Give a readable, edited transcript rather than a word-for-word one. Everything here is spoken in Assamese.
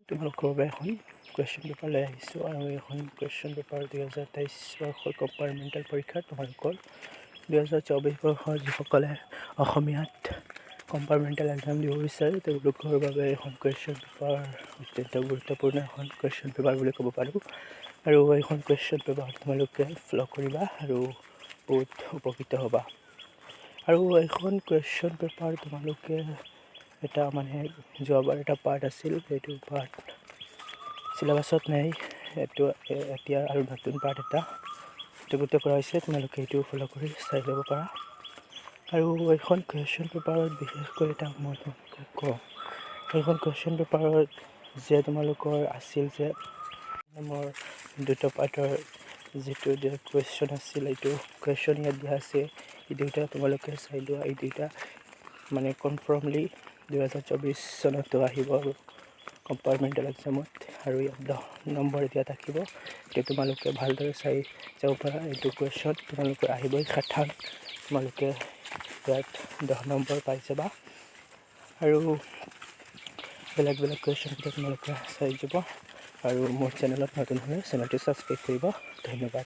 তোমালোকৰ বাবে এখন কুৱেশ্যন পেপাৰ লৈ আহিছোঁ আৰু এখন কুৱেশ্যন পেপাৰ 2023 বৰ্ষৰ কম্পাৰ্টমেণ্টেল পৰীক্ষাত তোমালোকৰ 2024 বৰ্ষৰ যিসকলে অসমীয়াত কম্পাৰ্টমেণ্টেল এক্সাম দিব বিচাৰে তেওঁলোকৰ বাবে এখন কুৱেশ্যন পেপাৰ অত্যন্ত গুৰুত্বপূৰ্ণ এখন কুৱেশ্যন পেপাৰ বুলি ক'ব পাৰোঁ। আৰু এইখন কুৱেশ্যন পেপাৰ তোমালোকে ফ'ল' কৰিবা আৰু বহুত উপকৃত হ'বা। আৰু এইখন কুৱেশ্যন পেপাৰ তোমালোকে এটা মানে যোৱাবাৰ এটা পাৰ্ট আছিল, সেইটো পাৰ্ট চিলেবাছত নাই, এইটো এতিয়া আৰু নতুন পাৰ্ট এটা যুগুত কৰা হৈছে, তোমালোকে এইটো ফ'ল' কৰি চাই ল'ব পাৰা। আৰু এইখন কুৱেশ্যন পেপাৰত বিশেষকৈ এটা মই তোমালোকক কওঁ, এইখন কুৱেশ্যন পেপাৰত যে তোমালোকৰ আছিল যে মোৰ দুটা পাৰ্টৰ যিটো কুৱেশ্যন আছিল, এইটো কুৱেশ্যন ইয়াত দিয়া আছে, এই দুটা তোমালোকে চাই লোৱা। এই দুটা মানে কনফাৰ্মলি 2024 চনতো আহিব আৰু কম্পাৰ্টমেণ্টেল এক্সামত, আৰু ইয়াত 10 নম্বৰ এতিয়া থাকিব। এতিয়া তোমালোকে ভালদৰে চাই যাব পাৰা। এইটো কুৱেশ্যন তোমালোকৰ আহিবই সাধাৰণ, তোমালোকে ইয়াত 10 নম্বৰ পাই যাবা। আৰু বেলেগ বেলেগ কুৱেশ্যন তোমালোকে চাই যাব। আৰু মোৰ চেনেলত নতুন হ'লে চেনেলটো ছাবস্ক্ৰাইব কৰিব। ধন্যবাদ।